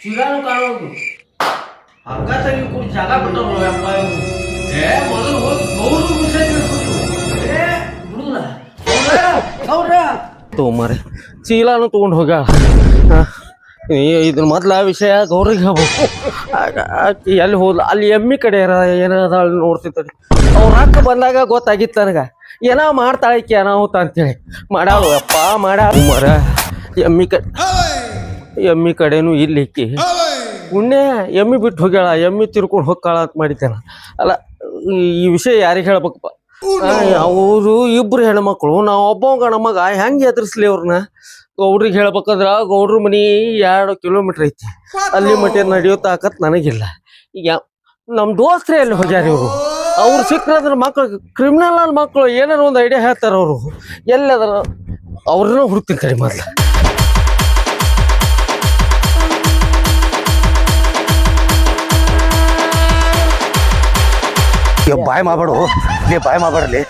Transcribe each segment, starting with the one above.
ಚಿರಾನು ಕಾಣೋದು ಹಂಗ ತೆಗಿ ಕೂಡ ಜಾಗ ಬಿಟ್ಟವ್ರು ಅಪ್ಪ ಇವ್ರು. ಮೊದಲು ಹೋಗಿ ಗೌರು ವಿಷಯ ಬಿಡುದಿಲ್ಲ ಗೌರ ತಗೊಂಬಾರೆ ಚೀಲಾನು ತಗೊಂಡು ಹೋಗ್ಯಾಳ. ಇದ್ರ ಮೊದ್ಲ ವಿಷಯ ಗೌರಿಗೆ ಹೇಳ್ಬೇಕು. ಎಲ್ಲಿ ಹೋದ್ಲು ಅಲ್ಲಿ ಎಮ್ಮಿ ಕಡೆ ಏನದ ನೋಡ್ತಿರ್ತಾರೆ. ಅವ್ರ ಅಕ್ಕ ಬಂದಾಗ ಗೊತ್ತಾಗಿತ್ತು ನನಗ ಏನೋ ಮಾಡ್ತಾಳೆ ಈಕಿ ಅನಾಹುತ ಅಂತೇಳಿ. ಮಾಡಾಳು ಅಪ್ಪ ಮಾಡಾಳು ಮರ ಎಮ್ಮಿ ಕಡೆನೂ ಇಲ್ಲಿ ಇಕ್ಕಿ ಪುಣ್ಯ ಎಮ್ಮಿ ಬಿಟ್ಟು ಹೋಗ್ಯಾಳ. ಎಮ್ಮಿ ತಿರ್ಕೊಂಡು ಹೋಗ್ಕಾಳ ಅಂತ ಮಾಡಿದ್ದೇನ ಅಲ್ಲ. ಈ ವಿಷಯ ಯಾರಿಗೆ ಹೇಳ್ಬೇಕಪ್ಪ? ಅವರು ಇಬ್ರು ಹೆಣ್ಮಕ್ಳು, ನಾವು ಒಬ್ಬ ಗಣ ಮಗ ಹೆಂಗೆ ಎದುರಿಸ್ಲಿ ಅವ್ರನ್ನ? ಗೌಡ್ರಿಗೆ ಹೇಳ್ಬೇಕಂದ್ರ ಗೌಡ್ರ ಮನಿ 2 ಕಿಲೋಮೀಟರ್ ಐತಿ. ಅಲ್ಲಿ ಮಟ್ಟ ನಡೆಯೋ ತಾಕತ್ ನನಗಿಲ್ಲ. ಈಗ ನಮ್ಮ ದೋಸ್ತ್ರೆ ಅಲ್ಲಿ ಹೋಗ್ಯಾರ ಇವರು. ಅವ್ರು ಸಿಕ್ಕಂದ್ರ ಮಕ್ಳು ಕ್ರಿಮಿನಲ್ ಮಕ್ಕಳು ಏನಾರ ಒಂದು ಐಡಿಯಾ ಹೇಳ್ತಾರ. ಅವರು ಎಲ್ಲದರ ಅವ್ರನ್ನ ಹುಡುಕ್ತೀನಿ ಕಡೆ ಮೊದ್ಲ. ಬಾಯ್ ಮಾಡ್ಬೇಡು ಬಾಯ್ ಮಾಡ್ಬೇಡಲಿ.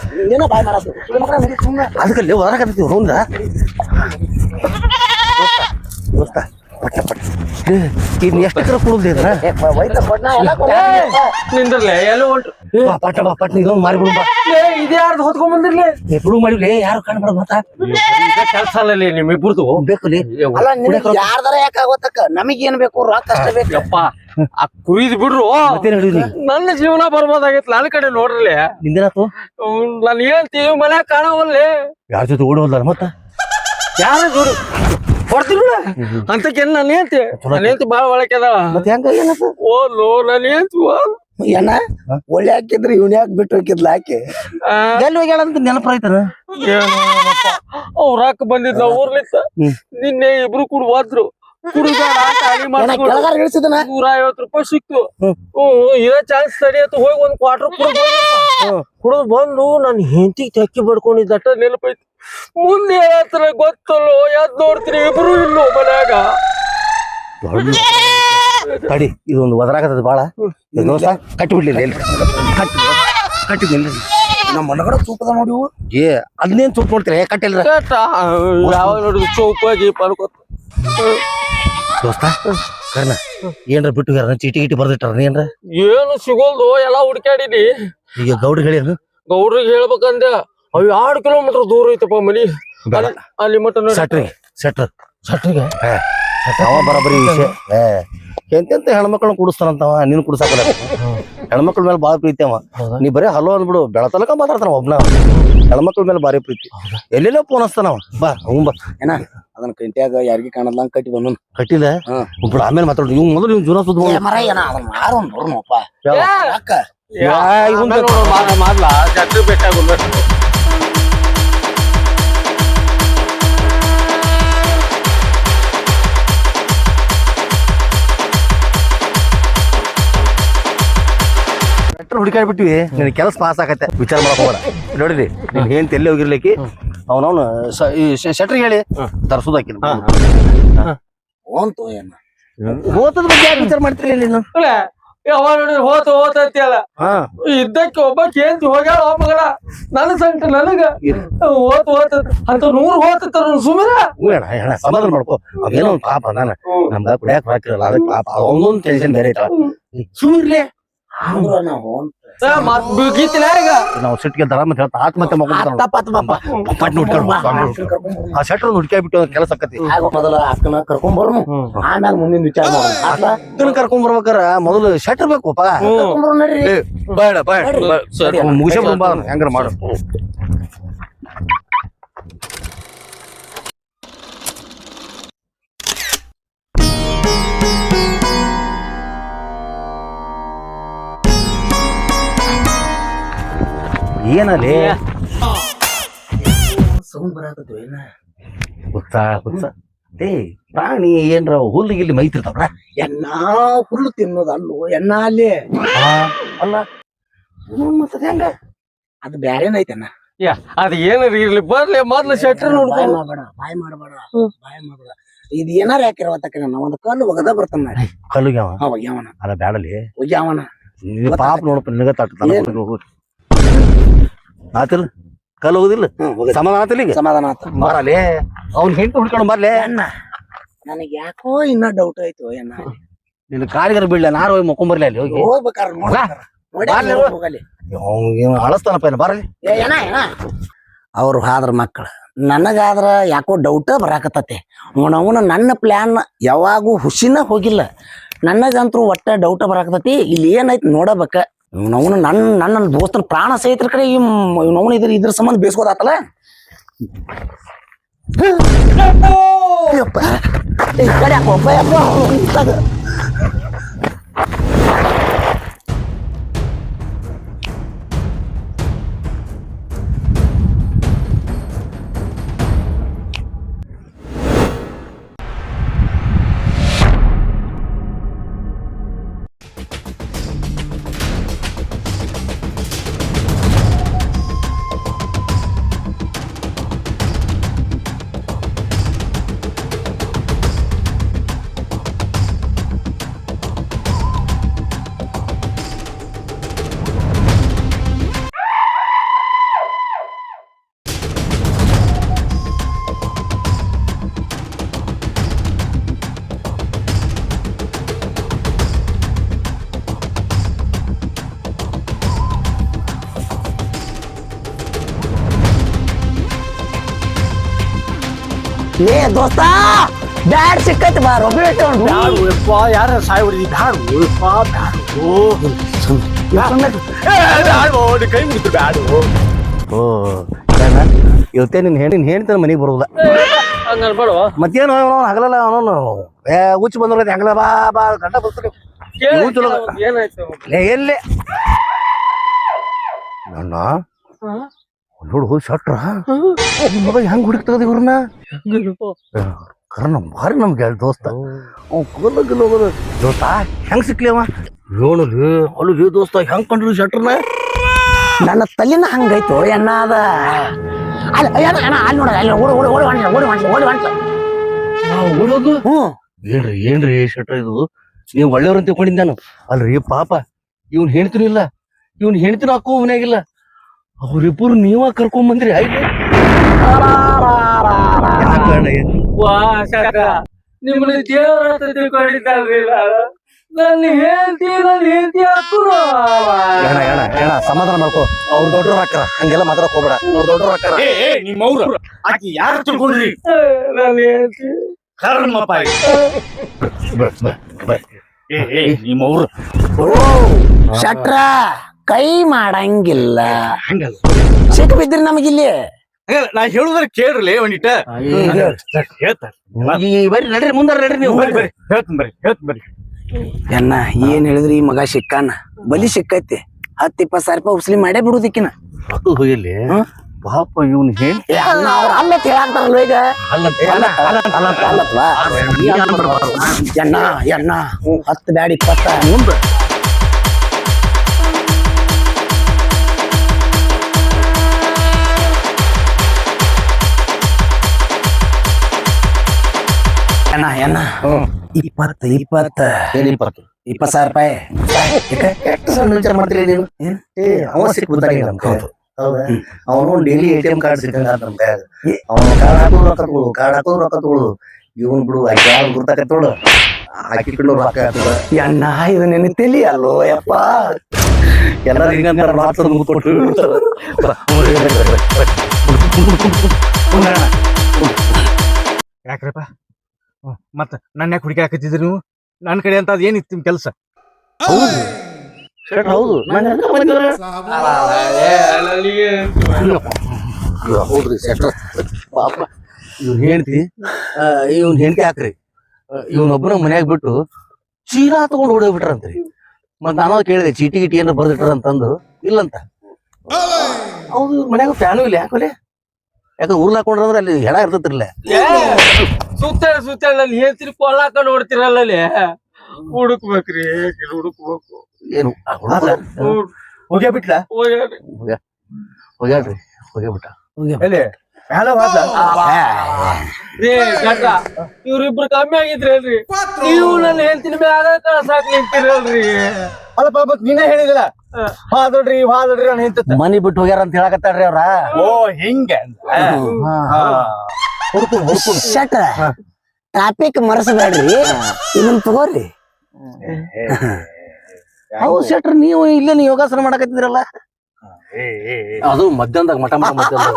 ಅದಕ್ಕಲ್ಲಿ ಹೊರಗತ್ತೀವಿ ರೋಂದ ದೋಸ್ತ ಪಟ್ಟ ಪಟ್ಟ ಇನ್ ಎಷ್ಟು ಎಕರೆ ಕುಡುದ್ಲಿ ಇದ್ರ ನಿಂದ್ರಲೆ ಎಲ್ಲ ಹೊಂಟು ಪಟ್ಟ ಬಾ ಪಟ್ಟ ಇದೊಂದು ಮಾರಿಬಿಡು ಬಾ. ಇದೇ ಯಾರ್ದು ಹೊತ್ಕೊಂಡ್ ಬಂದಿರ್ಲಿ ಎప్పుడు ಮಾಡಿವ್ಲಿ ಯಾರು ಕಾಣ್ಬಾರ್ದು ಮತ್ತ ಕೆಲಸ ಅಲ್ಲಲ್ಲಿ ನಿಮ್ಮಿಬ್ಬರದು ಬೇಕಲ್ಲಿ. ಅಲ್ಲ ಯಾರ್ದಾರ ಯಾಕಾಗೋತಕ್ಕ ನಮಗೇನ್ ಬೇಕು ರೊಕ್ಕ ಅಷ್ಟೇ ಬೇಕು. ಯಪ್ಪ ಆ ಕುಯ್ದು ಬಿಡ್ರು ನನ್ನ ಜೀವನ ಬರ್ಬೋದಾಗಿತ್ತು. ನನ್ನ ಕಡೆ ನೋಡ್ರಲಿ ನಿಂದೇನಾತು ನಾನು ಹೇಳ್ತೀವಿ ಮನ್ಯಾಗ ಕಾಣವಲ್ಲಿ ಯಾರ ಜೊತೆ ಓಡೋಲ್ಲ ಮತ್ತ ಯಾರ ಜೋಡಿ ಕೊಡ್ತೀನಿ ಅಂತಕ್ಕೆ ನಾನು ಹೇಳ್ತಿ. ನಾನು ಹೇಳ್ತಿ ಬಾಳ ಒಳಕ್ಕೆ ಅದಾಳ. ಮತ್ತೆ ಹೆಂಗ ಏನತ್ತ ಓದ್ಲು ನಾನು ಹೇಳ್ತಿ ಏನ ಒಳ್ಳೆ ಹಾಕಿದ್ರೆ ಇವ್ನ ಯಾಕೆ ಬಿಟ್ಟು ಹೋಗಿದ್ಲ ಆಕೆ ಎಲ್ಲಿ ಹೋಗ್ಯಾಳ ಅಂತ ನೆನಪ ರೈತನ ಅವ್ರ ಅಕ್ಕ ಬಂದಿದ್ಲ ಊರ್ಲಿತ್ತ. ನಿನ್ನೆ ಇಬ್ರು ಕೂಡ ಹೋದ್ರು. ಕೆಳಗಾರ ಇಳಿಸಿದನ ₹150 ಸಿಕ್ತು. ಇರೋ ಚಾನ್ಸ್ ತಡಿಯತ್ತು ಹೋಗಿ ಒಂದ್ ಕ್ವಾರ್ಟರ್ ಕುಡಿದು ಬಂದು ನಾನು ಹೆಂಡತಿಗೆ ತೆಕ್ಕಿ ಬಡ್ಕೊಂಡಿದ್ದಟ ನೆನಪೈತಿ. ಮುಂದೆ ಹೇಳತ್ರ ಗೊತ್ತಲ್ಲೋ ಯಾದ್ ನೋಡ್ತೀನಿ ಇಬ್ರು ಇಲ್ಲೋ ಮನ್ಯಾಗ. ತಡಿ ಇದೊಂದು ಒದರಾಗದ ಬಾಳ ದೋಸ್ತ ಕಟ್ಟಿ ಬಿಡ್ಲಿಲ್ಲ ಕಟ್ಟಿದ್ದಿಲ್ಲ ನಮ್ಮ ಮನಗಡ ತೂಕದ ನೋಡಿವು. ಅದನ್ನೇನ್ ತೂಕ ನೋಡ್ತೀರ ಕಟ್ಟಿಲ್ಲ ಯಾವ ನೋಡಿದ್ರು ಚೌಪ ಗೀಪ ಅನ್ಕೋತ. ದೋಸ್ತ ಕರ್ನ ಏನ್ರ ಬಿಟ್ಟು ಯಾರ ಚೀಟಿ ಗಿಟಿ ಬರ್ದಿಟ್ಟಾರ ಏನ್ರ ಏನು ಸಿಗೋಲ್ದು ಎಲ್ಲಾ ಹುಡ್ಕ್ಯಾಡಿನಿ. ಈಗ ಗೌಡ್ರಿಗೆ ಹೇಳಿ ಗೌಡ್ರಿಗೆ ಹೇಳ್ಬೇಕಂದೆ ಅವ್ 2 ಕಿಲೋಮೀಟರ್ ದೂರ ಐತಪ್ಪ ಮನಿ. ಅಲ್ಲಿ ಮಟ್ಟ ಸಟ್ರಿಗೆ ಅವ ಬರಬರಿ ವಿಷಯ ಎಂತೆಂತ ಹೆಣ್ಮಕ್ಳನ್ನ ಕುಡಿಸ್ತಾನಂತವ ನೀನು ಕುಡಿಸಾಕಲ್ಲ. ಹೆಣ್ಮಕ್ಳ ಮೇಲೆ ಬಾಳ ಪ್ರೀತಿ ಅವ. ನೀ ಬರೀ ಹಲೋ ಅಂದ್ಬಿಡು ಬೆಳತಲಕ ಮಾತಾಡ್ತಾನ ಒಬ್ನ. ಹೆಣ್ಮಕ್ಳ ಮೇಲೆ ಬಾರಿ ಪ್ರೀತಿ. ಎಲ್ಲೆಲ್ಲೋ ಫೋನ್ ಹಚ್ತಾನವ ಬಾ ಅವ್ನ್ ಬಾ ಏನ ಅದನ್ನ ಕಂಟ್ಯಾಗ ಯಾರಿಗಿ ಕಾಣಲ್ಲ ಕಟ್ಟಿ ಬಂದ ಕಟ್ಟಿಲ್ಲ ಒಬ್ರು ಆಮೇಲೆ ಮಾತಾಡುದು. ಇವ್ ಮೊದಲು ಇವ್ ಜೀವನ ಸುದ್ದ ಮಾಡ್ಲಾ ಜಾತ್ರೆ ಬೇಕಾಗ ಹುಡುಕಾಡ್ಬಿಟ್ಟಿವಿ. ನಿನ್ ಕೆಲಸ ಪಾಸ್ ಆಗತ್ತೆ ವಿಚಾರ ಮಾಡಕ್ ಹೋಗೋಣ. ನೋಡಿರಿ ನೀನ್ ಏನ್ ಎಲ್ಲಿ ಹೋಗಿರ್ಲಿಕ್ಕೆ ಅವನವನು ಶೆಟ್ರಿಗೆ ಹೇಳಿ ತರ್ಸೋದಾಕಿನ ಹೋತದ ಬಗ್ಗೆ ಯಾರು ವಿಚಾರ ಮಾಡ್ತೀರಿ ನೀನು? ಯಾವಾಗ ನೋಡಿದ್ರೆ ಹೋತಂತಿಯಲ್ಲ ಇದ್ದಕ್ಕೆ ಒಬ್ಬ ಕೇಂತಿ ಹೋಗ್ಯಾಳ ಮಗಳ ನನ್ನ ಸಂಕಟ ನನಗ ಹೋತ ಅಂತ 100 ಹೋತ ಸುಮ್ಮನೆ ಸಮಾಧಾನ ಮಾಡ್ಕೋ. ಅವೇನೋ ಪಾಪ ನಾನು ನಮ್ಗ ಕುಡಿಯಾಕ ಹಾಕಿರಲ್ಲ ಅದಕ್ಕೆ ಪಾಪ ಅವನೊಂದು ಟೆನ್ಷನ್ ಬೇರೆ ಐತಲ್ಲ ಸುಮ್ಮಿರ್ಲಿ. ಗೀತಿಲ್ಲ ಈಗ ನಾವು ಸಿಟ್ಟಿಗೆ ದರ ಮತ್ತೆ ಹೇಳ್ತಾ ಆತ್ಮಹತ್ಯೆ ಆ ಶೆಟ್ರ್ ಹುಡ್ಕ್ಯಾಬಿಟ್ಟು ಕೆಲಸ ಆಕತಿ. ಮೊದಲ ಅಕ್ಕನ ಕರ್ಕೊಂಡ್ಬರ್ನು ಆಮ್ಯಾಲ ಮುಂದಿನ ವಿಚಾರ ಮಾಡೋಣ. ಕರ್ಕೊಂಡ್ ಬರ್ಬೇಕಾರ ಮೊದಲು ಶೆಟ್ರ್ ಬೇಕಪ್ಪ. ಬೇಡ ಬೇಡ ಮುಗಿಸ ಹೆಂಗಾರ ಮಾಡು. ಏನಲ್ಲಿ ಸೌಂಡ್ ಬರಕತ್ತು ಏನ ಗೊತ್ತಾ ಪ್ರಾಣಿ ಏನ್ರ ಹುಲ್ಲು ಗಿಲ್ಲಿ ಮೈತಿರ್ತಾವ್ರ. ಎನ್ನಾ ಹುಲ್ಲು ತಿನ್ನೋದು ಅಲ್ಲೋ ಎನ್ನ ಅಲ್ಲಿ ಅಲ್ಲ ಮತ್ತದ ಹೆಂಗ ಅದು ಬ್ಯಾರೇನೈತನ. ಅದ ಏನಾರ ಇರ್ಲಿ ಬರ್ಲಿ ಮೊದ್ಲು ಶೆಟ್ರ್ ಬಾಯ್ ಮಾಡಬೇಡ ಇದು ಏನಾರ ಯಾಕಿರವತ್ತಕ್ಕ ನಾನು ಒಂದು ಕಲ್ಲು ಒಗದ ಬರ್ತಾನ ಕಲ್ಲುಗೆ ಒಗ್ಯಾವನ ಅಲ್ಲ ಬ್ಯಾಡಲಿ ಒಗ್ಯಾವನ ಪಾಪ ನೋಡಪ್ಪ ನಿನಗ ತಟ್ಟ ಆತಿಲ್ ಕಲ್ಲು ಹೋಗುದಿಲ್ಲ ಸಮಾಧಾನ ಆತಿಲ್ಲ ಈಗ ಸಮಾಧಾನ ಆತ ಬರಲಿ ಅವ್ನ ಹೆಂಡತಿ ಹುಡ್ಕೊಂಡು ಬರ್ಲಿ ಅಣ್ಣ ನನಗ್ ಯಾಕೋ ಇನ್ನ ಡೌಟ್ ಆಯ್ತು ಏನ ನಿನ್ನ ಕಾರಿಗಾರ ಬೀಳ್ಲ ನಾರು ಹೋಗಿ ಮಕ್ಕೊಂಬರ್ಲಿ ಅಲ್ಲಿ ಹೋಗಿ ಹೋಗ್ಬೇಕಾರ ಬಾರ್ಲಿ ಅವ್ರು. ಅಳಸ್ತಾನಪ್ಪ ಏನ ಬಾರಲಿ ಅವ್ರು ಹಾದ್ರ ಮಕ್ಕಳು ನನಗಾದ್ರ ಯಾಕೋ ಡೌಟ ಬರಾಕತ್ತತೆ ಅವನ ನನ್ನ ಪ್ಲಾನ್ ಯಾವಾಗೂ ಹುಸಿನ ಹೋಗಿಲ್ಲ ನನಗಂತೂ ಒಟ್ಟ ಡೌಟ ಬರಾಕತ್ತತಿ ಇಲ್ಲಿ ಏನೈತಿ ನೋಡಬೇಕ ಅವನು ನನ್ನ ದೋಸ್ತನ ಪ್ರಾಣ ಸಹಿತರ ಕಡೆ ಅವನು ಇದ್ರ ಸಂಬಂಧ ಬೇಸ್ಕೋದಾತಲ್ಲ ಏ ದೋಸ್ತ ಬ್ಯಾಡ್ ಸಿಕ್ಕೈತಿ ಬಾರೋ ಯಾರ ಸಾಯ್ ಹೊಡಿ ಕೈ ಮುಗಿತು ಬ್ಯಾಡು ಓ ಇವತ್ತೇ ನಿನ್ ಹೇಳ್ತಾನೆ ಮನೆಗೆ ಬರೋಲ್ಲ ಹಂಗ ಅನ್ಬೇಡುವ ಮತ್ತೇನು ಹಗಲಲ್ಲ ಅವನು ಹುಚ್ಚು ಬಂದ್ರೆ ಹಗಲ ಬಾ ಬಾ ಗಂಡ ಬರ್ತಾರೆ ಏನಾಯ್ತು ಎಲ್ಲೇ ಅಣ್ಣ ನೋಡು ಹೋಗಿ ಶಟ್ರ ಮಗ ಹೆಂಗ್ ಹುಡುಕ್ತದ ಇವ್ರನ್ನ ಕರ್ನ ಭಾರಿ ನಮ್ಗೆ ದೋಸ್ತ ಅವ್ ಕೊಲ್ಲಗಿಲ್ಲ ಹೋಗೋದು ದೋಸ್ತ ಹೆಂಗ್ ಸಿಕ್ಲಿ ಅವ ನೋಡಲಿ ಅಲ್ಲಿಗೆ ದೋಸ್ತ ಹೆಂಗ್ ಕಂಡ್ರಿ ಶಟ್ರನ ನನ್ನ ತಲೆನ ಹಂಗೈತು ಎಣ್ಣ ಅದ ಅಲ್ಲಿ ನೋಡ ಅಲ್ಲಿ ಓಡೋದು ಏನ್ರಿ ಶಟ್ರ ಇದು ನೀವು ಒಳ್ಳೆಯವ್ರ ಅಂತ ತಿಳ್ಕೊಂಡಿದ್ದ ನಾನು ಅಲ್ರಿ ಪಾಪ ಇವ್ನ್ ಹೇಳ್ತೀನಿಲ್ಲ ಇವ್ನ್ ಹೇಳ್ತೀನಿ ಹಾಕೋ ಮನ್ಯಾಗಿಲ್ಲ ಅವ್ರಿಬ್ಬರು ನೀವ ಕರ್ಕೊಂಡ್ ಬಂದ್ರಿ ಆಯ್ತು ನಿಮ್ಮನ್ನ ದೇವರ ಹತ್ರ ತಿಳ್ಕೊಂಡಿದ್ದಲ್ರಿ ನನ್ನ ಹೇಳ್ತಿ ಏನ ಸಮಾಧಾನ ಮಾಡ್ಕೋ ಅವ್ರು ದೊಡ್ಡವ್ರು ಹಾಕ್ತಾರ ಹಂಗೆಲ್ಲ ಮಾತಾಡಕ್ ಹೋಗ್ಬೇಡ ಅವ್ರು ದೊಡ್ಡವ್ರು ಹಾಕ್ತಾರ ನಿಮ್ಮವ್ರು ಆಕಿ ಯಾರು ತಿಳ್ಕೊಂಡ್ರಿ ನಾನು ಹೇಳ್ತಿ ಕರ್ಮಪ್ಪ ನಿಮ್ಮವ್ರು ಶಟ್ರ ಕೈ ಮಾಡಂಗಿಲ್ಲ ಹಂಗಲ್ಲ ಸಿಕ್ಕ ಬಿದ್ರಿ ನಮಗಿಲ್ಲಿ ನಾ ಹೇಳುದ್ರ ಕೇಳ್ರಲೇ ಒಂದಿಟ ಹೇಳ್ತಾರ ಬರ್ರಿ ನಡ್ರಿ ಮುಂದಾರ ನಡ್ರಿ ನೀವು ಬರ್ರಿ ಹೇಳ್ತೀನಿ ಎನ್ನ ಏನ್ ಹೇಳಿದ್ರಿ ಈ ಮಗ ಸಿಕ್ಕಾನ ಬಲಿ ಸಿಕ್ಕೈತಿ 10-20 ಸಾವಿರ ರೂಪಾಯಿ ಉಸ್ಲಿ ಮಾಡೇ ಬಿಡುದಿಕ್ಕಿನ ಅದು ಹೋಗಿಲ್ಲಿ ಪಾಪ ಇವ್ನ ಹೇಳಿ ಅವ್ರ ಅಲ್ಲ ಹೇಳಾಕ್ತಾರಲ್ವ ಈಗ ಅಲ್ಲತ್ವಾ ಎಣ್ಣ 10 ಬ್ಯಾಡ 20 ಮುಂದ ಎಣ್ಣ 20 ಸಾವಿರ ರೂಪಾಯಿ ವಿಚಾರ ಮಾಡ್ತೀರಿ ನೀವು ಅವ ಸಿಕ್ಬಿಡ್ತಾನೆ ಅವನು ಡೈಲಿ ATM ಕಾರ್ಡ್ ಸಿಕ್ಕಂಗ ನಮ್ಗೆ ಅವನು ಕಾರ್ಡ್ ಹಾಕೋದು ರೊಕ್ಕ ತಗೊಳು ಇವನ್ ಬಿಡು ಯಾರು ಗುರ್ತಾಕತ್ತೋಳು ಹಾಕಿಕೊಂಡು ರೊಕ್ಕ ಹಾಕದ ಎಣ್ಣ ಇದು ನಿನ್ನ ತಲಿ ಅಲ್ಲೋ ಯಪ್ಪ ಎಲ್ಲಾರು ಹಿಂಗಂತಾರ ಮಾತಾಡೋದು ಮುಟ್ಕೊಟ್ಟು ಯಾಕ್ರಪ್ಪ ಮತ್ತ ನನ್ನ ಯಾಕೆ ಹುಡುಕಿ ಹಾಕತ್ತಿದ್ರಿ ನೀವು ನನ್ನ ಕಡೆ ಅಂತ ಏನಿತ್ತು ನಿಮ್ ಕೆಲಸ ಹೌದು ಹೌದ್ರಿ ಸೆಟ್ರ ಪಾಪ ಇವ್ನ ಹೇಳ್ತಿ ಇವ್ನ ಹೆಂಡತಿ ಹಾಕ್ರಿ ಇವನೊಬ್ಬನ ಮನ್ಯಾಗ ಬಿಟ್ಟು ಚೀಲಾ ತಗೊಂಡು ಓಡೋಗ್ಬಿಟ್ರಂತ್ರಿ ಮತ್ ನಾನು ಕೇಳಿದೆ ಚೀಟಿ ಗಿಟಿ ಏನಾರ ಬರ್ದಿಟ್ರ ಅಂತಂದು ಇಲ್ಲಂತ ಹೌದು ಇವ್ರ ಮನ್ಯಾಗ ಫ್ಯಾನು ಇಲ್ಲ ಯಾಕಲೆ ಯಾಕಂದ್ರೆ ಊರ್ಲ ಹಾಕೊಂಡ್ರಂದ್ರೆ ಅಲ್ಲಿ ಹೆಣ ಇರ್ತೈತಿರ್ಲ ಸುತ್ತ ನಾನು ಹೇಳ್ತೀನಿ ಕೊಳ್ಳಾಕ ನೋಡ್ತಿರಲ್ಲ ಹುಡುಕ್ಬೇಕ್ರಿ ಹುಡುಕ್ಬೇಕು ಏನು ಹೋಗ್ಯಾ ಬಿಟ್ಲ ಹೋಗ್ಯಾಡ್ರಿ ಹೋಗ್ಯಾಬಿಟ್ಟ ಎಲ್ಲಿ ಇವ್ರಿಬ್ರು ಕಮ್ಮಿ ಆಗಿದ್ರಲ್ರಿ ನೀವು ನನ್ನ ಹೇಳ್ತೀನಿ ಮ್ಯಾಗ ಕಳ್ಸಾಕ್ ನಿಂತಿರಲ್ರಿ ಅಲ್ಲ ಪಾಪ ನೀನೇ ಹೇಳಿದಿಲ್ಲ ಹಾದೊಡ್ರಿ ನಾನು ಹಿಂತ ಮನಿ ಬಿಟ್ಟು ಹೋಗ್ಯಾರ ಅಂತ ಹೇಳಕತ್ತಾಳ್ರಿ ಅವ್ರ ಓ ಹಿಂಗ ಶಟ್ರ ಟಾಪಿಕ್ ಮರೆಸಬೇಡ್ರಿ ಇದನ್ನ ತಗೋರಿ. ಹೌದು ಶೆಟ್ರ, ನೀವು ಇಲ್ಲೇ ನೀವು ಯೋಗಾಸನ ಮಾಡಕತ್ತಿದ್ರಲ್ಲ, ಅದು ಮಧ್ಯಾಹ್ನದಾಗ ಮಠ ಮಧ್ಯಾಹ್ನದಾಗ.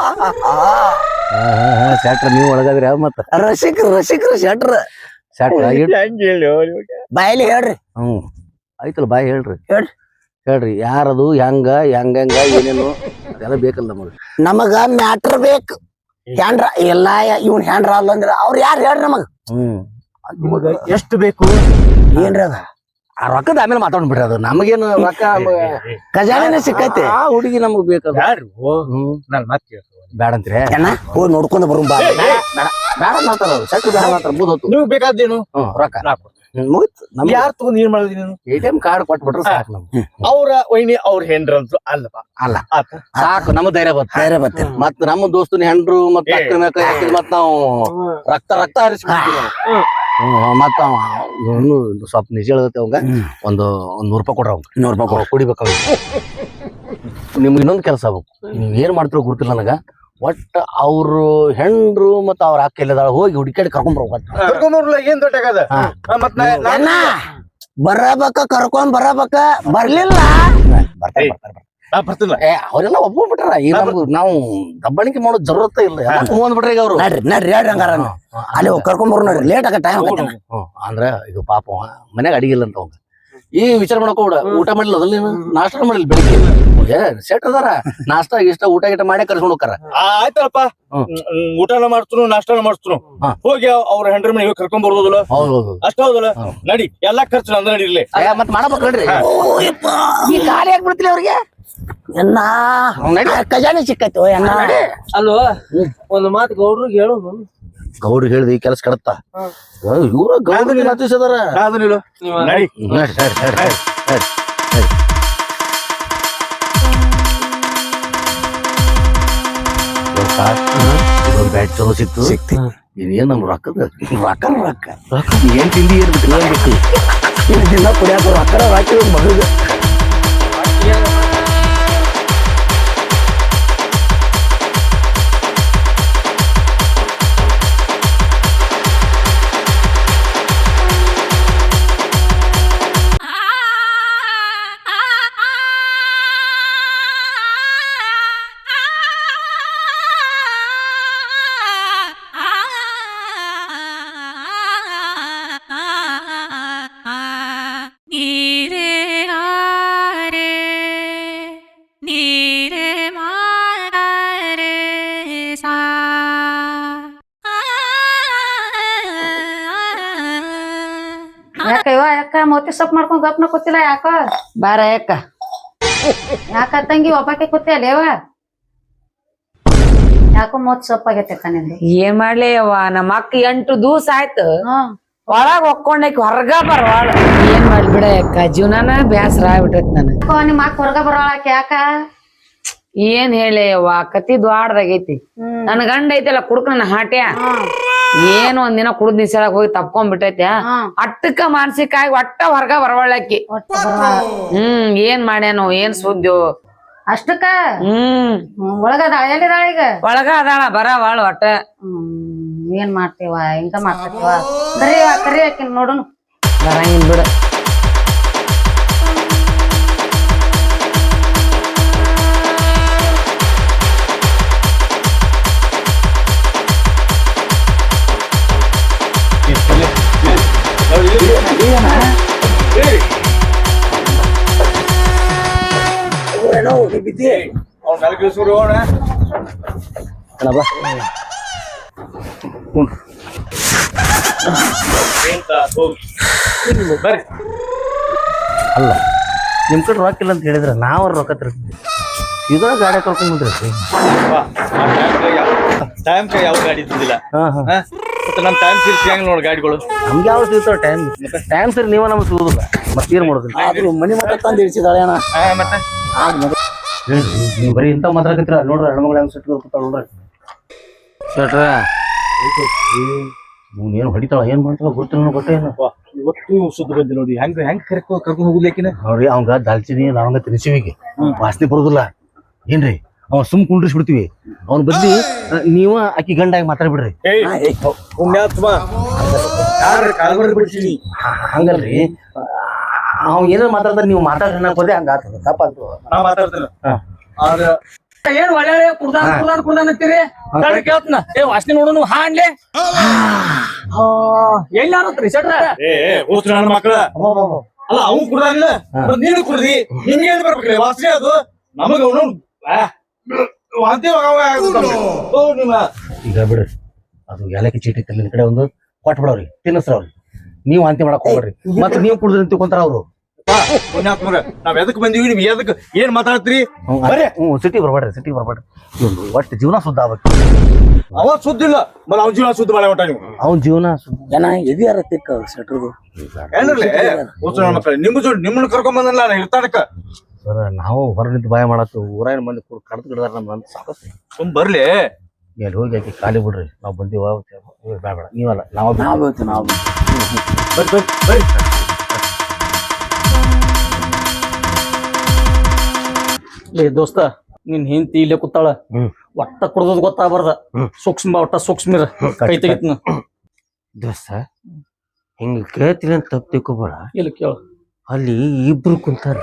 ಶೆಟ್ರ ನೀವು ಒಳಗಾದ್ರಿ ಯಾವ ಮತ್ತ ರಸಿಕರು ಶೆಟ್ರ ಶೆಟ್ರ ಬಾಯಲ್ಲಿ ಹೇಳ್ರಿ. ಆಯ್ತಲ್ಲ ಬಾಯ್ ಹೇಳ್ರಿ ಹೇಳ್ರಿ. ಹೇಳ್ರಿ ಯಾರದು ಹೆಂಗ ಏನೇನು ಅದೆಲ್ಲ ಬೇಕಲ್ಲ ನಮಗ ಮ್ಯಾಟ್ರ್ ಬೇಕು. ಹ್ಯಾಂಡ್ರ ಎಲ್ಲಾ ಇವ್ನ ಹ್ಯಾಂಡ್ರ ಅಲ್ಲ ಅಂದ್ರ ಅವ್ರ ಯಾರು ಹೇಳ್ರಿ ನಮಗ. ನಿಮಗ ಎಷ್ಟು ಬೇಕು? ಏನ್ರಿ ಅದ ಆ ರೊಕ್ಕದ ಆಮೇಲೆ ಮಾತಾಡ್ಬಿಡ್ರಿ, ಅದು ನಮಗೇನು ರೊಕ್ಕ ಖಜಾನೆ ಸಿಕ್ಕೈತಿ. ಆ ಹುಡುಗಿ ನಮಗ್ ಬೇಕಲ್ಲ. ನಾನ್ ಮತ್ತೆ ಬ್ಯಾಡ ಅಂತ್ರಿ ಏನ ಹೋಗಿ ನೋಡ್ಕೊಂಡ್ ಬರು ಬಾ. ಬ್ಯಾಡ ಮಾತಾಡ ಶೆಟ್ರು ಬ್ಯಾಡ ಮಾತಾಡ ಮುದೋತು. ನೀವು ಬೇಕಾದೇನು ರೊಕ್ಕ ಮುಗಿತ್. ನಮ್ಗೆ ಯಾರು ತಗೊಂಡ್ ಏನ್ ಮಾಡಿದ್ರಿ ನೀನು? ATM ಕಾರ್ಡ್ ಕೊಟ್ಬಿಟ್ರೆ ಸಾಕು ನಮ್ಗೆ. ಅವ್ರ ವೈನಿ ಅವ್ರ ಹೆಂಡ್ರಂದ್ರು ಅಲ್ಲಪ್ಪ. ಅಲ್ಲ ಆತ ಸಾಕು, ನಮ್ಮ ಧೈರ್ಯ ಬೇರೆ ಬರ್ತೇನೆ. ಮತ್ ನಮ್ಮ ದೋಸ್ತನ ಹೆಂಡ್ರು ಮತ್ ಅಕ್ಕನ ಮ್ಯಾಕ ಹಾಕಿದ್ ಮತ್ ನಾವು ರಕ್ತ ಹರಿಸ್ಬಿಡ್ತೀವಿ ನಾವು. ಮತ್ತ ಇವ್ನು ಸ್ವಲ್ಪ ನಿಜ ಹೇಳ್ತೇವೆ ಅವಂಗ ಒಂದು 100 ರೂಪಾಯಿ ಕೊಡ್ರ ಅವಂಗ 100 ರೂಪಾಯಿ ಕುಡಿಬೇಕು. ನಿಮ್ಗೆ ಇನ್ನೊಂದು ಕೆಲಸ ಆಗ್ಬೇಕು, ನೀವ್ ಏನ್ ಮಾಡ್ತಿರೋ ಗೊತ್ತಿಲ್ಲ ನನಗ. ಒಟ್ಟ ಅವ್ರು ಹೆಂಡ್ರು ಮತ್ತ ಅವ್ರ ಅಕ್ಕ ಎಲ್ಲದಾಳ ಹೋಗಿ ಹುಡುಕಾಡಿ ಕರ್ಕೊಂಡ್ಬರ್ಬೇಕು. ಏನ್ ದೊಡ್ಡ ಆಗದ? ಮತ್ ಅಣ್ಣ ಬರಬೇಕ ಕರ್ಕೊಂಡ್ ಬರಬೇಕ. ಬರ್ಲಿಲ್ಲ ಬರ್ತಿಲ್ಲ. ಅವ್ರೆಲ್ಲ ಒಪ್ಕೊಂಡ್ಬಿಟ್ರ. ಈಗ ನಮ್ದು ನಾವು ದಬ್ಬಣಿಕೆ ಮಾಡೋದ್ ಜರೂರತ್ತ ಇಲ್ಲ, ಅಂದ್ಬಿಟ್ರಿ ಈಗ ಅವ್ರು. ನಡ್ರಿ ಹೇಳ್ರಿ ಹಂಗಾರ ಅಲ್ಲಿ ಕರ್ಕೊಂಡ್ ಬರು ನೋಡ್ರಿ, ಲೇಟ್ ಆಗ ಟೈಮ್ ಅಂದ್ರ ಇದು ಪಾಪ ಮನ್ಯಾಗ ಅಡಿಗಿಲ್ಲ ಅಂತ ಅವಂಗ. ಈ ವಿಚಾರ ಮಾಡಕೋಡ ಊಟ ಮಾಡಿಲ್ಲ ಅದ್ರಲ್ಲಿ ನೀನು ನಾಷ್ಟ ಮಾಡಿಲ್ಲ ಬೆಳಿಗ್ಗೆ. ಸೆಟ್ ಅದಾರ ನಾಷ್ಟ ಇಷ್ಟ ಊಟ ಗಿಟ ಮಾಡೇ ಕರ್ಸ್ಕೊಂಡ್ ಹೋಗ್ತಾರ. ಆಯ್ತಲ್ಲಪ್ಪ, ಊಟನ ಮಾಡ್ತನು ನಾಷ್ಟನ ಮಾಡ್ತನು. ಹೋಗಿ ಅವ್ರ ಹೆಂಡ್ರ ಮನೆಗೆ ಕರ್ಕೊಂಡ್ ಬರೋದಿಲ್ಲ. ಹೌದೌದು ಅಷ್ಟ ಹೌದಲ್ಲ? ನಡಿ, ಎಲ್ಲಾ ಖರ್ಚು ನಂದ ನಡಿರ್ಲಿ. ಮತ್ ಮಾಡಬೇಕು ನೋಡ್ರಿ. ಈ ಖಾಲಿ ಆಗ್ಬಿಡ್ತಿಲ್ಲ ಅವ್ರಿಗೆ. ಎನ್ನ ಖಜಾನೆ ಸಿಕ್ಕೈತು ಎನ್ನ. ಅಲ್ವ ಒಂದು ಮಾತು ಗೌಡ್ರಿಗೆ ಹೇಳೋದು, ಗೌಡ್ರಿಗೆ ಹೇಳ್ದಿ ಕೆಲಸ ಕಡತ್ತ. ಇವ್ರ ಗೌಡ್ರಿಗೆ ನತಿಸದಾರ. ನಡಿ. ಇದೊಂದು ಬ್ಯಾಟ್ ಚಲೋ ಸಿಕ್ತಿ. ಇದೇನ್ ನಮ್ ರೊಕ್ಕದ ರೊಕ್ಕ ಏನ್ ತಿಂದಿ ಏನ್ ಬಿಟ್ಟು ದಿನ ಕುಡಿಯಾಕ ರೊಕ್ಕ ಹಾಕಿ ಮಗಗ ಯಾಕ ಮೋತಿ ಸೊಪ್ಪು ಮಾಡ್ಕೊಂಡ್ ಗಪ್ನ ಕೂತಿಲ್ಲ ಯಾಕ? ಬಾರ ಯಾಕ ಯಾಕ ತಂಗಿ ಒಬ್ಬಾಕೆ ಕೂತಿ ಅಲ್ಲೇವ? ಯಾಕೋ ಮೋತಿ ಸೊಪ್ಪಾಗೈತೆ ನಿಂದು. ಏನ್ ಮಾಡ್ಲಿ ಅವ್ವ, ನಮ್ಮ ಅಕ್ಕ 8 ದಿವಸ ಆಯ್ತು ಒಳಗ್ ಹೊಕ್ಕೊಂಡಾಕಿ ಹೊರಗ ಬರವಾಳ. ಏನ್ ಮಾಡ್ಲಿ ಬಿಡ ಅಕ್ಕ, ಜೀವನಾನ ಬ್ಯಾಸರ ಆಗ್ಬಿಟ್ಟೈತಿ ನನಗ. ನಿಮ್ಮ ಅಕ್ಕ ಹೊರಗ ಬರೋಳಾಕ ಯಾಕ? ಏನ್ ಹೇಳಿ ಅವ್ವ, ಕತಿ ದ್ವಾಡ್ದಾಗೈತಿ. ನನ್ ಗಂಡ ಐತಲ್ಲ ಕುಡ್ಕ ನನ್ನ ಹಾಟ್ಯ, ಏನ್ ಒಂದಿನ ಕುಡ್ದ್ ನಿಸಳಕ್ ಹೋಗಿ ತಪ್ಕೊಂಡ್ ಬಿಟ್ಟೈತಿ. ಅಟ್ಟಕ್ಕ ಮಾನಸಿಕ ಆಗಿ ಒಟ್ಟ ಹೊರಗ ಬರವಾಳಾಕಿ. ಏನ್ ಮಾಡ್ಯಾನೋ ಏನ್ ಸುದ್ದಿ ಅಷ್ಟಕ್ಕ? ಒಳಗದ ಎಲ್ಲಿದಾಳ ಈಗ? ಒಳಗ ಅದಾಳ ಬರವಾಳ ಒಟ್ಟ. ಏನ್ ಮಾಡ್ತೀವ ಹಿಂಗ ಮಾಡ್ತೀವ? ಕರಿ ಆಕಿ ನೋಡುನು. ಬರಂಗಿಲ್ ಬಿಡ. ಅಲ್ಲ ನಿಮ್ ಕಡೆ ರೊಕ್ಕ ಇಲ್ಲ ಅಂತ ಹೇಳಿದ್ರ ನಾವ್ ರೊಕ್ಕ ತರ್ತೀವಿ. ಇದ್ರ ಗಾಡಿ ಕರ್ಕೊಂಡ್ಬಿಟ್ರಿ. ಟೈಮ್ ಯಾವ ಗಾಡಿ ಇದ್ದಿಲ್ಲ. ನಮ್ ಟೈಮ್ ಸಿರ್ಸಿ ಹೆಂಗ್ ನೋಡ್ ಗಾಡಿಗಳು. ನಮ್ಗೆ ಯಾವ ಸಿಗ್ತಾವ ಟೈಮ್ ಸರಿ ನೀವ ನಮ್ಗೆ ಸಿಗುದಿಲ್ಲ. ಮತ್ತೆ ಏನ್ ಮಾಡೋದಿಲ್ಲ. ಆದ್ರೂ ಮನಿ ಮಠ ತಂದು ಇಳಿಸಿದಾಳೆ ಅಣ್ಣ. ಮತ್ತೆ ನೀವು ಬರೀ ಇಂಥ ಮಾತಾಡ್ಕತ್ತೀರ ನೋಡ್ರಿ, ಹೆಣ್ಮಗಳು ಹೆಂಗ್ ಸಿಟ್ಟು ಕೂತಾಳ ನೋಡ್ರಿ. ಶೆಟ್ರ ಏನ್ ಹೊಡಿತಾಳ ಏನ್ ಮಾಡ್ತಾಳ ಗೊತ್ತಿಲ್ಲ ಗೊತ್ತೇನು. ಇವತ್ತು ಸುದ್ದಿ ಬಂದಿ ನೋಡಿ, ಹೆಂಗ್ ಕರ್ಕೊಂಡ್ ಹೋಗುದ್ಲೇಕಿನ ನೋಡ್ರಿ ಅವಂಗ ದಾಲ್ಚಿನಿ ಲವಂಗ ತಿನ್ಸಿವಿಗೆ ವಾಸನೆ ಬರುದಿಲ್ಲ ಏನ್ರಿ. ಅವ ಸುಮ್ ಕುಂಡ್ರಿಸ್ಬಿಡ್ತೀವಿ ಅವ್ನ ಬದ್ಲಿ ನೀವ ಆಕಿ ಗಂಡಾಗಿ ಮಾತಾಡ್ಬಿಡ್ರಿ ಪುಣ್ಯಾತ್ಮ ಯಾರು ಕಾಲ್ಬಾರ್ದು ಬಿಡ್ತೀನಿ ಹಂಗಲ್ರಿ ಅವ್ ಏನಾರ ಮಾತಾಡ್ತಾರ ನೀವು ಮಾತಾಡ್ರಿ ಹೋದೆ ಹಂಗ ಆಗ್ತದ ತಪ್ಪಾಗ್ತದ ನಾ ಮಾತಾಡ್ತೇನೆ ಆದ್ರ ಏನ್ ಒಳ್ಳೆ ಕುಡ್ದಾನ ಅಂತೀರಿ ಕೇಳ್ತನ ಏ ವಾಸನೆ ನೋಡು ಹಾನ್ಲೆ ಎಲ್ಲಾರತ್ರಿ ಶೆಟ್ರ ಹೋತ್ರ ನನ್ನ ಮಕ್ಕಳ ಅಲ್ಲ ಅವ್ನು ಕುಡ್ದಾನಿಲ್ಲ ನೀನು ಕುಡ್ದಿ ನಿಮ್ಗೆ ಏನ್ ಬರ್ಬೇಕ್ರಿ ವಾಸನೆ ಅದು ನಮಗ ಅವನು ವಾಂತಿ ನಿಮ್ಮ ಈಗ ಬಿಡ್ರಿ ಅದು ಏಲಕ್ಕಿ ಚೀಟಿ ತಲ್ಲಿನ ಕಡೆ ಒಂದು ಕೊಟ್ಟು ಬಿಡವ್ರಿ ತಿನ್ನಿಸ್ರ ಅವ್ರಿ ನೀವು ವಾಂತಿ ಮಾಡಕ್ ಹೋಗ್ರಿ ಮತ್ತೆ ನೀವು ಕುಡಿದ್ರಿ ತಿಳ್ಕೊಂತಾರ ಅವ್ರು ಪುಣ್ಯಾತ್ಮರ ನಾವ್ ಎದಕ್ ಬಂದೀವಿ ನಿಮ್ಗೆ ಎದಕ್ ಏನ್ ಮಾತಾಡ್ತೀರಿ ಸಿಟಿ ಬರ್ಬೇಡ್ರಿ ಒಟ್ಟು ಜೀವನ ಸುದ್ದ ಆಗ್ಬೇಕು ಅವ ಸುದ್ದಿ ಇಲ್ಲ ಮತ್ತ ಅವ್ನ ಜೀವನ ಸುದ್ದಿ ಮಾಡೇ ಹೊಂಟ ನೀವು ಅವ್ನ ಜೀವನ ಜನ ಎದಿಯಾರ ತಿಕ್ಕ ಶೆಟ್ರದು ಏನ್ರಿ ಹೋತ್ರ ನನ್ನ ಮಕ್ಕಳ ನಿಮ್ಮ ಜೋಡಿ ನಿಮ್ಮನ್ನ ಕರ್ಕೊಂಡ್ ಬಂದಲ್ಲ ನಾ ಇರ್ತಾನಕ್ಕ ಸರ್ ನಾವು ಹೊರ ನಿಂತು ಬಾಯ ಮಾಡತ್ತು ಊರಾಯಿನ ಮಂದಿ ಕಡ್ದು ಗಿಡದಾರ ನಮ್ಮ ಅಂತ ಸಾಕಷ್ಟು ಸುಮ್ ಬರ್ಲಿ ಅಲ್ಲಿ ಹೋಗಿ ಆಕಿ ಖಾಲಿ ಬಿಡ್ರಿ ನಾವು ಬಂದೀವ ಬೇಡ ನೀವಲ್ಲ ನಾವು ಬರ್ರಿ ಲೇ ದೋಸ್ತ ನಿನ್ ಹೆಂಡತಿ ಇಲ್ಲೇ ಕೂತಾಳ ಒಟ್ಟ ಕುಡ್ದದ್ ಗೊತ್ತಾಗಬಾರ್ದ ಸೂಕ್ಷ್ಮಿರ ಕೈ ತೆಗಿತ್ನ ದೋಸ್ತ ಹಿಂಗ ಕೇಳ್ತೀನಿ ಅಂತ ತಪ್ಪು ತಿಳ್ಕೊಬೇಡ ಇಲ್ಲ ಕೇಳ ಅಲ್ಲಿ ಇಬ್ರು ಕುಂತಾರ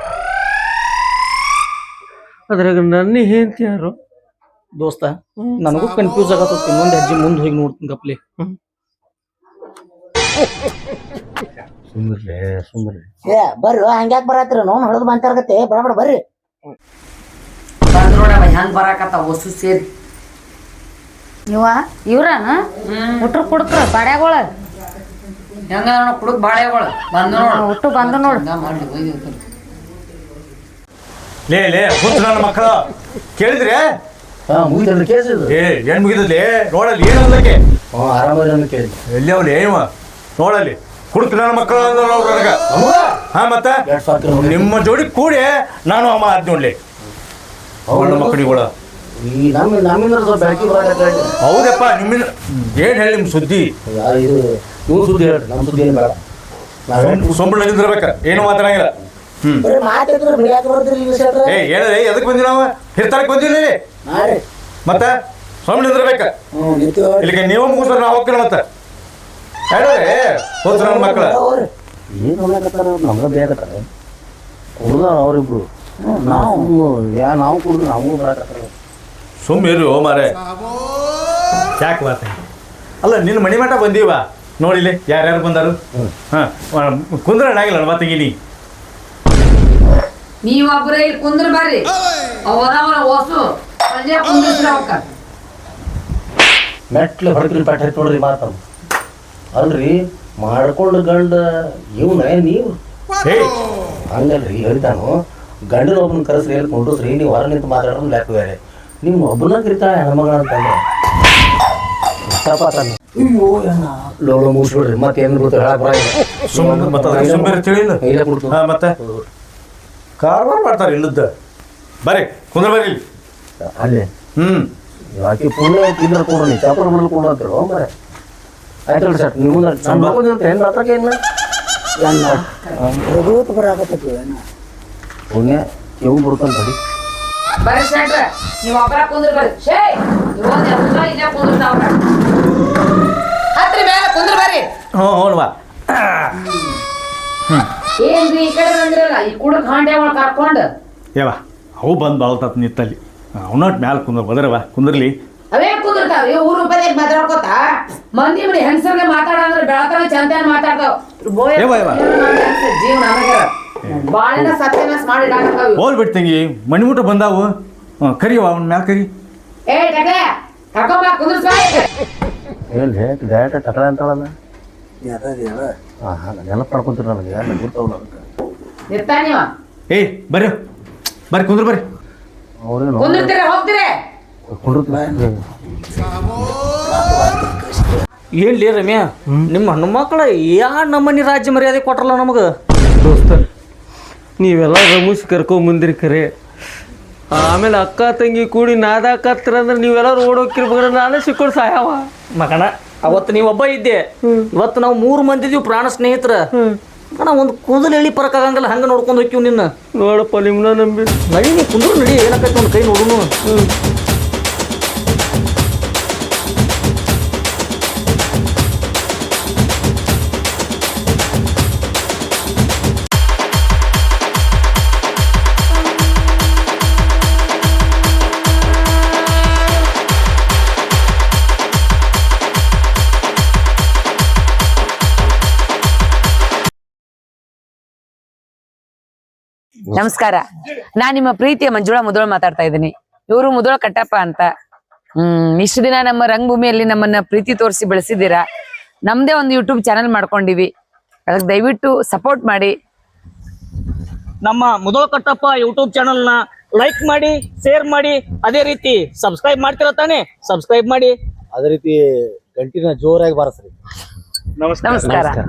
ಅದ್ರಾಗ ನನ್ನ ಹೆಂಡತಿ ಯಾರು ದೋಸ್ತ ನನಗೂ ಕನ್ಫ್ಯೂಸ್ ಆಗತ್ತ ಇನ್ನೊಂದ್ ಹೆಜ್ಜೆ ಮುಂದ್ ಹೋಗಿ ನೋಡ್ತೀನಿ ಗಪ್ಲಿ ಸುಮ್ಮಿರ್ಲಿ ಏ ಬರ್ರಿ ಹಂಗ್ಯಾಕ್ ಬರತ್ರಿ ನೋನ್ ಹೊಡೆದ್ ಬಂತಾರಗತ್ತೆ ಬಡ ಬರ್ರಿ ಬಂದ್ರೋಡ ಹೆಂಗ್ ಬರಾಕತ್ತ ಹೊಸು ಸೇರಿ ಇವ್ರನ ಹುಟ್ರು ಕುಡ್ಕ್ರ ಬಾಡ್ಯಾಗಳ ಹೆಂಗ ಕುಡುಕ್ ಬಾಳೆಗಳು ಬಂದ್ ನೋಡ ಹುಟ್ಟು ಬಂದು ನೋಡು ಲೇ ಹೋತ್ರ ನನ್ನ ಮಕ್ಕಳ ಕೇಳಿದ್ರೆ ಹಾ ಮುಗಿದ್ರಿ ಕೇಸ್ ಇದು ಏನ್ ಮುಗಿದಲ್ಲಿ ನೋಡಲ್ಲಿ ಏನ್ ಅಲ್ಲಕ್ಕೆ ಆರಾಮರಿ ಅಂತ ಕೇಳಿದ್ರಿ ಎಲ್ಲಿ ಅವ್ಲಿ ಏವ ನೋಡಲ್ಲಿ ಕುಡುಕ್ ನನ್ನ ಮಕ್ಕಳ ನನಗ ಹಾ ಮತ್ತ ನಿಮ್ಮ ಜೋಡಿ ಕೂಡಿ ನಾನು ಅಮ್ಮ ಆದ್ ನೋಡ್ಲಿ ಅವಳ ಮಕ್ಕಳಿಗಳ ಈ ನಮ್ಮಿಂದ ಬೆಳಕಿ ಬರಕ ಹೌದಪ್ಪ ನಿಮ್ಮಿಂದ ಏನ್ ಹೇಳಿ ನಿಮ್ ಸುದ್ದಿ ಇದು ಇವ್ರ ಸುದ್ದಿ ಹೇಳ್ರಿ ನಮ್ಮ ಸುದ್ದಿ ಏನ್ ಬೇಡ ಸೊಂಬಳಗಿರ್ಬೇಕ ಏನು ಮಾತಾಡಂಗಿಲ್ಲ ಬರೀ ಮಾತಾಡಿದ್ರೆ ಬಿಡಾಕ ಬರ್ದ್ರಿ ಇಲ್ಲಿ ಶೆಟ್ರ ಏ ಹೇಳಿ ಎದಕ್ ಬಂದಿ ನಾವು ಹಿರ್ತಾರಕ್ ಬಂದಿಲ್ಲ ನಾರಿ ಮತ್ತ ಸೊಂಬಳಿರ್ಬೇಕ ಇಲ್ಲಿಗೆ ನೀವು ಮುಗಿಸ್ತಾರೆ ನಾವು ಹೋಗ್ತೀವಿ ಮತ್ತೆ ಹೇಳಿ ಹೋದ್ರ ನನ್ನ ಮಕ್ಕಳ ಏನ್ ನೋಡಕತ್ತಾರ ನಮ್ಗ ಬೇಕತ್ತಾರ ಕುಡ್ದ ಅವ್ರಿಬ್ರು ನಾವು ಕುಡ್ದು ನಾವು ಬರಾಕತ್ತಾರ ಸುಮ್ಮಿರು ಮಾರೆ ಯಾಕೆ ಮಾತ ಅಲ್ಲ ನಿನ್ನ ಮನೆ ಮಠ ಬಂದೀವ ನೋಡಿಲಿ ಯಾರ್ಯಾರು ಬಂದಾರು ಹಾ ಕುಂದ್ರಣ ಆಗಿಲ್ಲ ಮಾತಿಗಿನಿ ನೀವೊಬ್ರ ಇಲ್ಲಿ ಕುಂದ್ರ ಬರ್ರಿ ಅವರವರ ಹೊಸು ಸಂಜೆ ಕುಂದ್ರಿಸ್ರ ಅವಕ್ಕ ಮೆಟ್ಲು ಹೊಡ್ಕಿನ ಪಾಠ ನೋಡ್ರಿ ಮಾತಾಡ ಅಲ್ರಿ ಮಾಡ್ಕೊಂಡು ಗಂಡ ಇವ್ನ ನೀವು ಹಂಗಲ್ರಿ ಹೇಳ್ತಾನು ಗಂಡನ ಒಬ್ಬನ ಕರೆಸ್ರಿ ಹೇಳಿ ಕೊಂಡ್ರಿ ನೀವು ಹೊರ ನಿಂತು ಮಾತಾಡೋದು ಲೆಕ್ಕ ಬೇರೆ ನಿಮ್ಮ ಒಬ್ಬನ ಕರಿತಾಳ ಹೆಣ್ಮಗಳ ಅಂತಂದ್ರೆ ಅಯ್ಯೋ ಲೋಳು ಮುಗಿಸ್ಬಿಡ್ರಿ ಮತ್ತೇನು ಗೊತ್ತ ಹೇಳಕ್ ತಿಳಿಲ್ಲ ಇಲ್ಲ ಕೊಡ್ತು ಮತ್ತೆ ಕಾರವಾರ ಮಾಡ್ತಾರೆ ಇಲ್ಲದ ಬರ್ರಿ ಕುಂದ್ರ ಬರ್ರಿ ಅಲ್ಲೇ ಆಕಿ ಪುಣ್ಯ ತಿಂದ್ರೆ ಕೊಡ್ರಿ ಚಾಪರ್ ಬರಲು ಕೊಡು ಅಂತೇಳಿ ಮರೆ ಆಯ್ತಲ್ರಿ ಸರ್ ನೀವು ಹೆಣ್ಣು ಹತ್ರಕ್ಕೆ ಏನ ರಘುವತ್ ಬರಾಕತ್ತೈತಿ ಪುಣ್ಯ ಇವು ಬರ್ತಾನೆ ತಡಿ ಬರ್ರಿ ಶೆಟ್ರ ನೀವ್ ಒಬ್ರ ಕುಂದ್ರ ಬರ್ರಿ ಶೇ ಇವೊಂದ್ ಇಲ್ಲೇ ಕುಂದ್ರತಾವ್ರ ಹತ್ರಿ ಮೇಲೆ ಕುಂದ್ರ ಬರ್ರಿ ಹ್ಞೂ ಏನ್ರಿ ಈ ಕಡೆ ಬಂದ್ರಲ್ಲ ಈ ಕುಡಕ್ ಹಾಂಡೆ ಒಳಗ್ ಕರ್ಕೊಂಡ್ ಏವ ಅವು ಬಂದು ಬಾಳ್ತಾತ ನಿತ್ತಲ್ಲಿ ಅವನಟ್ ಮ್ಯಾಲ ಕುಂದ್ರ ಬದರವ ಕುಂದ್ರಲಿ ಅವೇ ಕುಂದಿರ್ತಾವ ಊರ್ ರೂಪಾಯಿ ಮಾತಾಡ್ಕೋತ ಮಂದಿ ಮನಿ ಹೆಂಗಸರ್ಗೆ ಮಾತಾಡಂದ್ರೆ ಬೆಳತನ ಚಂದ ಮಾತಾಡ್ತಾವ ಜೀವನ ಬಾಳೆನ ಸತ್ಯನಾಶ ಮಾಡಿ ಹೋಲ್ ಬಿಡ್ತಂಗಿ ಮಣಿಮುಟ ಬಂದಾವು ಕರಿಯವ ಅವನ ಮ್ಯಾಲ ಕರಿ ಏ ಟಕಲೆ ಕರ್ಕೊಂಬ ಕುಂದ್ರಸ್ಬಾ ಹೇಳಿ ಡೈರೆಕ್ಟ್ ಟಕಲ ಅಂತಾಳಲ್ಲ ನೆನಪು ಮಾಡ್ಕೊಂತೀರಿ ನನಗೆ ಯಾರು ಗೊತ್ತಾವ ನನಗೆ ಇರ್ತಾನ ನೀವ ಏ ಬರ್ರಿ ಬರ್ರಿ ಕುಂದ್ರ ಬರ್ರಿ ಅವ್ರೇನು ಕುಂದಿರ್ತೀರ ಹೋಗ್ತೀರಿ ಏನ್ಲಿ ರಮ್ಯಾ ನಿಮ್ಮ ಹೆಣ್ಣು ಮಕ್ಕಳ ಯಾ ನಮ್ಮನಿ ರಾಜ್ಯ ಮರ್ಯಾದೆ ಕೊಟ್ರಲ್ಲ ನಮಗ ದೋಸ್ತ ನೀವೆಲ್ಲ ರಮೇಶ್ ಕರ್ಕೊಂಬಂದಿರಿ ಖರೆ ಆಮೇಲೆ ಅಕ್ಕ ತಂಗಿ ಕೂಡಿ ನಾದಾಕತ್ರ ಅಂದ್ರೆ ನೀವೆಲ್ಲರೂ ಓಡೋಕಿರ್ಬೇಕ್ರೆ ನಾನೇ ಸಿಕ್ಕೊಂಡು ಸಾಯವ ಮಗನ ಅವತ್ತು ನೀವ್ ಒಬ್ಬ ಇದ್ದೆ ಇವತ್ತು ನಾವು 3 ಮಂದಿ ಇದೀವಿ ಪ್ರಾಣ ಸ್ನೇಹಿತರ ಅಣ್ಣ ಒಂದು ಕೂದಲು ಎಳಿ ಪರಕ್ ಆಗಂಗಿಲ್ಲ ಹಂಗ ನೋಡ್ಕೊಂಡು ಹೋಗ್ತೀವಿ ನಿನ್ನ ನೋಡಪ್ಪ ನಿಮ್ನ ನಂಬಿ ನಡಿ ನೀ ಕುಂದ್ರು ನಡಿ ಏನಾಕೈತಿ ಒಂದು ಕೈ ನೋಡುನು ನಮಸ್ಕಾರ ನಾನ್ ನಿಮ್ಮ ಪ್ರೀತಿಯ ಮಂಜುಳಾ ಮುದೋಳ ಮಾತಾಡ್ತಾ ಇದ್ದೀನಿ. ಇವರು ಮುದೋಳ ಕಟ್ಟಪ್ಪ ಅಂತ. ಇಷ್ಟು ದಿನ ನಮ್ಮ ರಂಗಭೂಮಿಯಲ್ಲಿ ನಮ್ಮನ್ನ ಪ್ರೀತಿ ತೋರಿಸಿ ಬೆಳೆಸಿದ್ದೀರಾ. ನಮ್ದೇ ಒಂದು ಯೂಟ್ಯೂಬ್ ಚಾನೆಲ್ ಮಾಡ್ಕೊಂಡಿವಿ, ಅದಕ್ಕೆ ದಯವಿಟ್ಟು ಸಪೋರ್ಟ್ ಮಾಡಿ. ನಮ್ಮ ಮುದೋಳ ಕಟ್ಟಪ್ಪ ಯೂಟ್ಯೂಬ್ ಚಾನಲ್ ನ ಲೈಕ್ ಮಾಡಿ, ಶೇರ್ ಮಾಡಿ, ಅದೇ ರೀತಿ ಸಬ್ಸ್ಕ್ರೈಬ್ ಮಾಡ್ತಿರ ತಾನೆ, ಸಬ್ಸ್ಕ್ರೈಬ್ ಮಾಡಿ. ಅದೇ ರೀತಿ ಗಂಟಿನ ಜೋರಾಗಿ ಬಾರಿಸ್ರಿ. ನಮಸ್ಕಾರ. ನಮಸ್ಕಾರ.